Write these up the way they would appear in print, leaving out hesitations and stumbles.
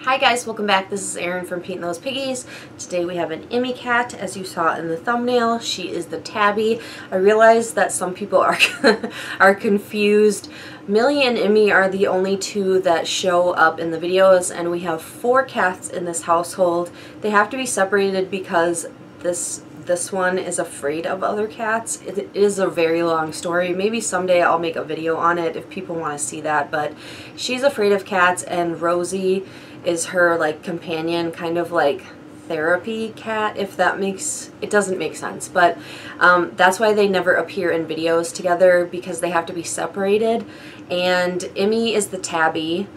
Hi guys, welcome back. This is Erin from Painting Those Piggies. Today we have an IMMIE cat, as you saw in the thumbnail. She is the tabby. I realize that some people are are confused. MILLIE and IMMIE are the only two that show up in the videos, and we have 4 cats in this household. They have to be separated because this one is afraid of other cats. It is a very long story. Maybe someday I'll make a video on it if people want to see that, but she's afraid of cats, and Rosie is her like companion, kind of like therapy cat, if that makes, it doesn't make sense, but that's why they never appear in videos together, because they have to be separated. And IMMIE is the tabby.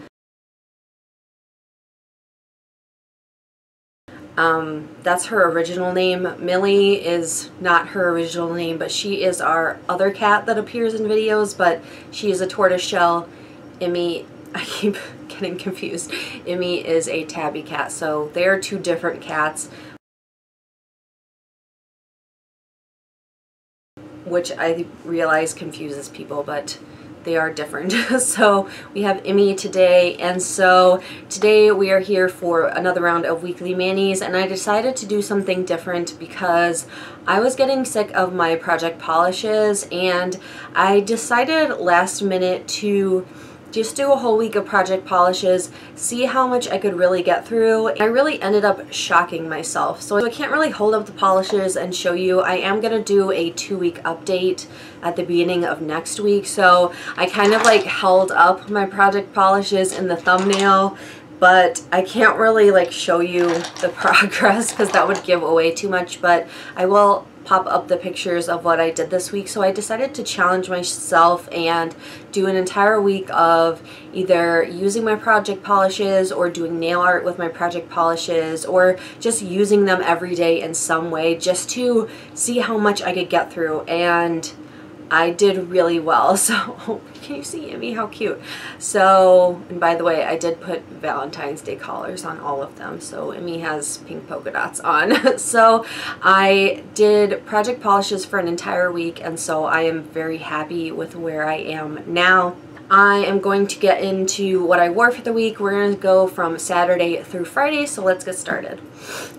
That's her original name. MILLIE is not her original name, but she is our other cat that appears in videos, but she is a tortoiseshell. IMMIE, I keep getting confused. IMMIE is a tabby cat, so they are 2 different cats, which I realize confuses people, but they are different. So we have IMMIE today, and so today we are here for another round of weekly manis, and I decided to do something different because I was getting sick of my project polishes, and I decided last minute to just do a whole week of project polishes, see how much I could really get through. I really ended up shocking myself. So I can't really hold up the polishes and show you. I am going to do a 2-week update at the beginning of next week. So I kind of like held up my project polishes in the thumbnail, but I can't really like show you the progress because that would give away too much, but I will pop up the pictures of what I did this week. So I decided to challenge myself and do an entire week of either using my project polishes or doing nail art with my project polishes, or just using them every day in some way, just to see how much I could get through. And I did really well. So can you see IMMIE? How cute. So, and by the way, I did put Valentine's Day collars on all of them, so IMMIE has pink polka dots on. So I did project polishes for an entire week, and so I am very happy with where I am now. I am going to get into what I wore for the week. We're going to go from Saturday through Friday, so let's get started.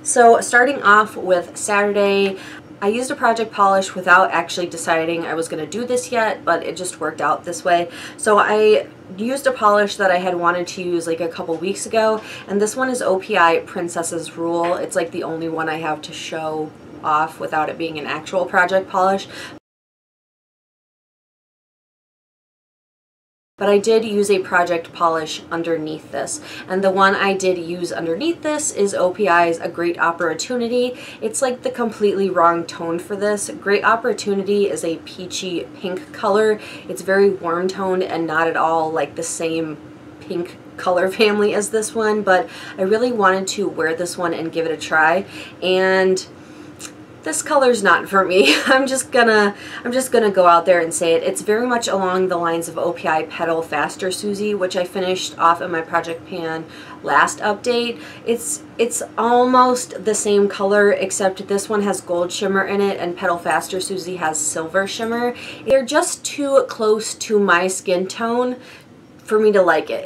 So starting off with Saturday, I used a project polish without actually deciding I was going to do this yet, but it just worked out this way. So I used a polish that I had wanted to use like a couple weeks ago, and this one is OPI Princesses Rule. It's like the only one I have to show off without it being an actual project polish. But I did use a project polish underneath this, and the one I did use underneath this is OPI's A Great Opera-tunity. It's like the completely wrong tone for this. Great Opera-tunity is a peachy pink color. It's very warm toned and not at all like the same pink color family as this one, but I really wanted to wear this one and give it a try, and this color's not for me. I'm just gonna go out there and say it. It's very much along the lines of OPI Petal Faster Susie, which I finished off in my project pan last update. It's almost the same color, except this one has gold shimmer in it and Petal Faster Susie has silver shimmer. They're just too close to my skin tone for me to like it.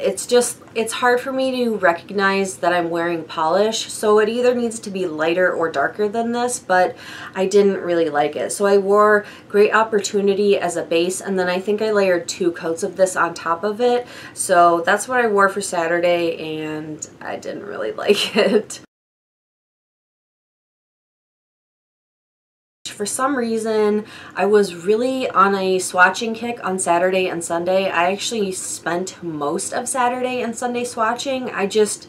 It's hard for me to recognize that I'm wearing polish, so it either needs to be lighter or darker than this, but I didn't really like it. So I wore Great Opera-tunity as a base, and then I think I layered 2 coats of this on top of it. So that's what I wore for Saturday, and I didn't really like it. For some reason, I was really on a swatching kick on Saturday and Sunday. I actually spent most of Saturday and Sunday swatching. I just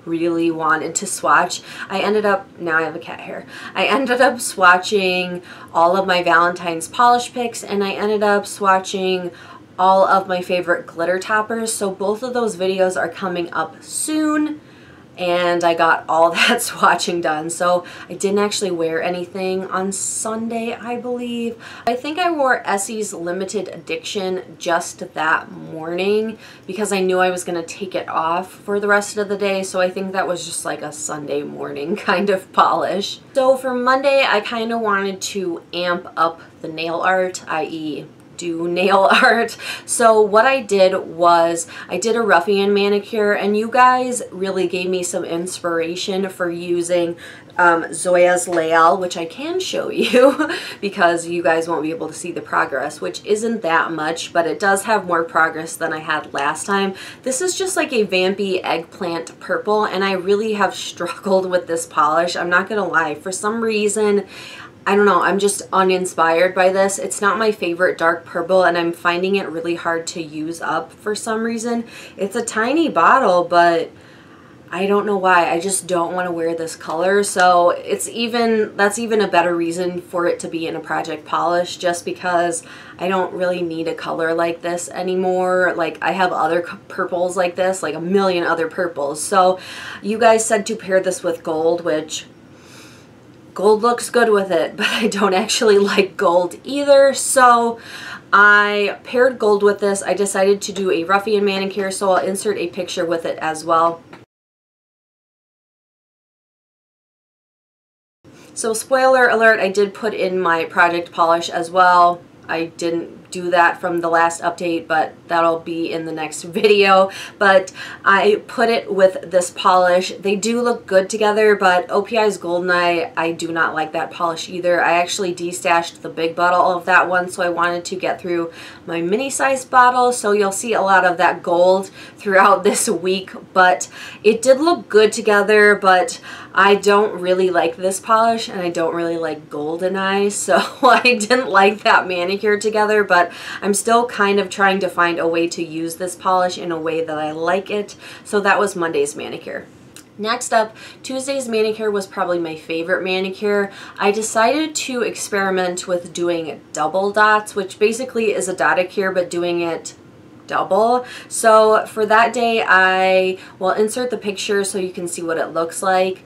really wanted to swatch. I ended up, now I have a cat hair, I ended up swatching all of my Valentine's polish picks, and I ended up swatching all of my favorite glitter toppers. So both of those videos are coming up soon, and I got all that swatching done. So I didn't actually wear anything on Sunday, I believe. I think I wore Essie's Limited Addiction just that morning because I knew I was going to take it off for the rest of the day, so I think that was just like a Sunday morning kind of polish. So for Monday, I kind of wanted to amp up the nail art, i.e. do nail art. So what I did was I did a ruffian manicure, and you guys really gave me some inspiration for using Zoya Lael, which I can show you because you guys won't be able to see the progress, which isn't that much, but it does have more progress than I had last time. This is just like a vampy eggplant purple, and I really have struggled with this polish. I'm not gonna lie, for some reason, I don't know, I'm just uninspired by this. It's not my favorite dark purple, and I'm finding it really hard to use up for some reason. It's a tiny bottle, but I don't know why. I just don't want to wear this color. So that's even a better reason for it to be in a project polish, just because I don't really need a color like this anymore. Like, I have other purples like this, like a million other purples. So you guys said to pair this with gold, which gold looks good with it, but I don't actually like gold either. So I paired gold with this. I decided to do a ruffian manicure, so I'll insert a picture with it as well. So spoiler alert, I did put in my project polish as well. I didn't do that from the last update, but that'll be in the next video. But I put it with this polish. They do look good together, but OPI's Goldeneye, I do not like that polish either. I actually destashed the big bottle of that one, so I wanted to get through my mini size bottle, so you'll see a lot of that gold throughout this week. But it did look good together, but I don't really like this polish, and I don't really like Goldeneye, so I didn't like that manicure together, but I'm still kind of trying to find a way to use this polish in a way that I like it. So that was Monday's manicure. Next up, Tuesday's manicure was probably my favorite manicure. I decided to experiment with doing double dots, which basically is a dotticure, but doing it double. So for that day, I will insert the picture so you can see what it looks like.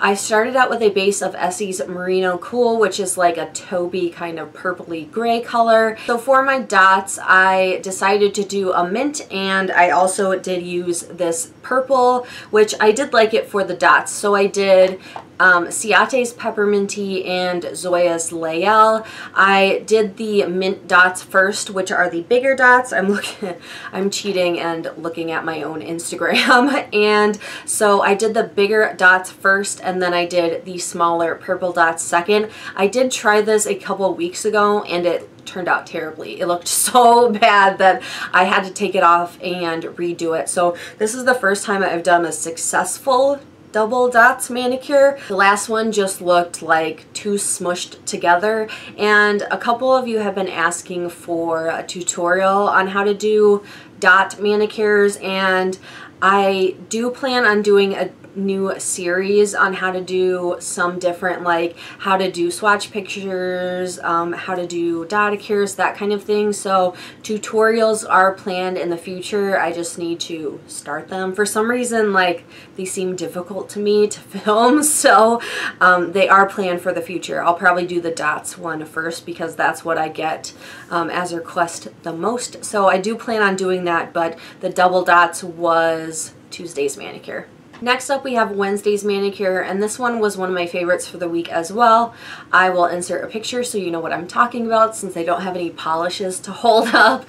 I started out with a base of Essie's Merino Cool, which is like a taupey kind of purpley gray color. So for my dots, I decided to do a mint, and I also did use this purple, which I did like it for the dots. So I did Ciate Pepperminty and Zoya Lael. I did the mint dots first, which are the bigger dots. I'm cheating and looking at my own Instagram. And so I did the bigger dots first, and then I did the smaller purple dots second. I did try this a couple weeks ago, and it turned out terribly. It looked so bad that I had to take it off and redo it. So this is the first time I've done a successful double dots manicure. The last one just looked like too smushed together, and a couple of you have been asking for a tutorial on how to do dot manicures, and I do plan on doing a new series on how to do some different, like how to do swatch pictures, how to do dotticures, that kind of thing. So tutorials are planned in the future. I just need to start them. For some reason, like, they seem difficult to me to film, so they are planned for the future. I'll probably do the dots one first because that's what I get as a request the most. So I do plan on doing that, but the double dots was Tuesday's manicure. Next up, we have Wednesday's manicure, and this one was one of my favorites for the week as well. I will insert a picture so you know what I'm talking about, since I don't have any polishes to hold up.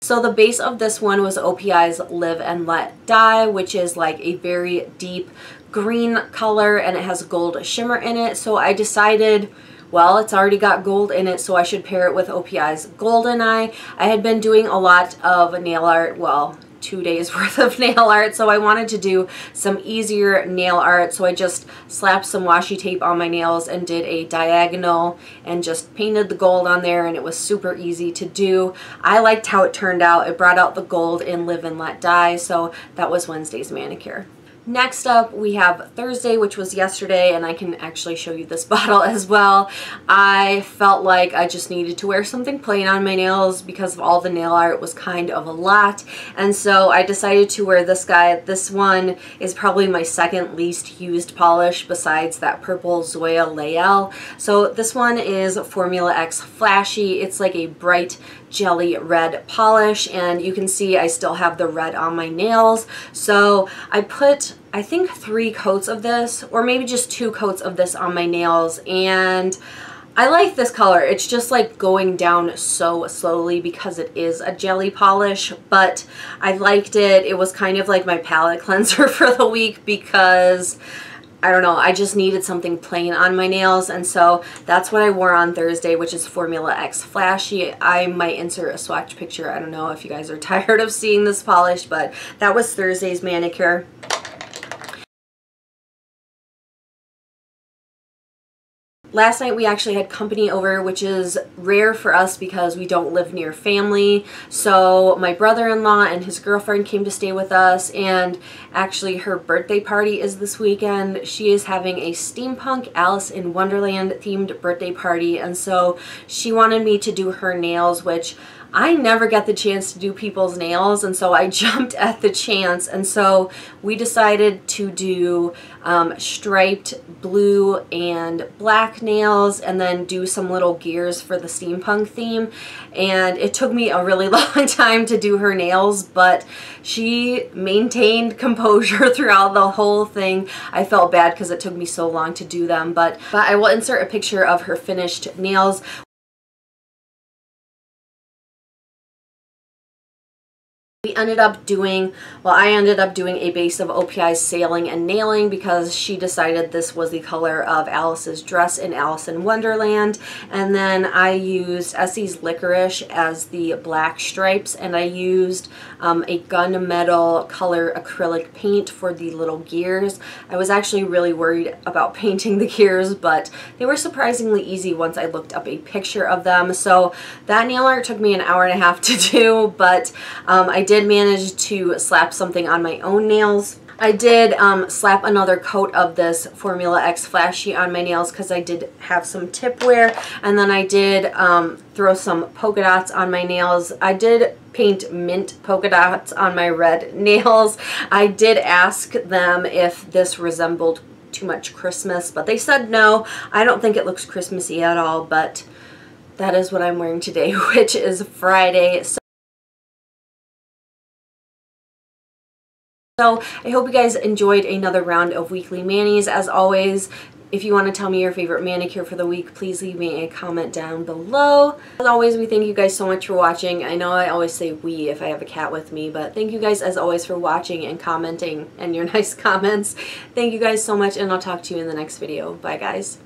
So the base of this one was OPI's Live and Let Die, which is like a very deep green color, and it has gold shimmer in it. So I decided, well, it's already got gold in it, so I should pair it with OPI's Goldeneye. I had been doing a lot of nail art, well, 2 days worth of nail art, so I wanted to do some easier nail art, so I just slapped some washi tape on my nails and did a diagonal and just painted the gold on there, and it was super easy to do. I liked how it turned out. It brought out the gold in Live and Let Die, so that was Wednesday's manicure. Next up, we have Thursday, which was yesterday, and I can actually show you this bottle as well. I felt like I just needed to wear something plain on my nails because of all the nail art was kind of a lot, and so I decided to wear this guy. This one is probably my second least used polish besides that purple Zoya Lael. So this one is Formula X Flashy. It's like a bright jelly red polish, and you can see I still have the red on my nails. So I put I think 3 coats of this, or maybe just 2 coats of this on my nails, and I like this color. It's just like going down so slowly because it is a jelly polish, but I liked it. It was kind of like my palette cleanser for the week because I don't know, I just needed something plain on my nails, and so that's what I wore on Thursday, which is Formula X Flashy. I might insert a swatch picture. I don't know if you guys are tired of seeing this polish, but that was Thursday's manicure. Last night we actually had company over, which is rare for us because we don't live near family. So my brother-in-law and his girlfriend came to stay with us, and actually her birthday party is this weekend. She is having a steampunk Alice in Wonderland themed birthday party, and so she wanted me to do her nails, which I never get the chance to do people's nails, and so I jumped at the chance, and so we decided to do striped blue and black nails and then do some little gears for the steampunk theme. And it took me a really long time to do her nails, but she maintained composure throughout the whole thing. I felt bad because it took me so long to do them, but I will insert a picture of her finished nails. We ended up doing, well, I ended up doing a base of OPI Sailing and Nailing because she decided this was the color of Alice's dress in Alice in Wonderland. And then I used Essie's Licorice as the black stripes, and I used a gunmetal color acrylic paint for the little gears. I was actually really worried about painting the gears, but they were surprisingly easy once I looked up a picture of them. So that nail art took me an hour and a half to do, but I did manage to slap something on my own nails. I did slap another coat of this Formula X Flashy on my nails because I did have some tip wear, and then I did throw some polka dots on my nails. I did paint mint polka dots on my red nails. I did ask them if this resembled too much Christmas, but they said no. I don't think it looks Christmassy at all, but that is what I'm wearing today, which is Friday. So I hope you guys enjoyed another round of weekly manis. As always, if you want to tell me your favorite manicure for the week, please leave me a comment down below. As always, we thank you guys so much for watching. I know I always say we if I have a cat with me, but thank you guys as always for watching and commenting and your nice comments. Thank you guys so much, and I'll talk to you in the next video. Bye guys.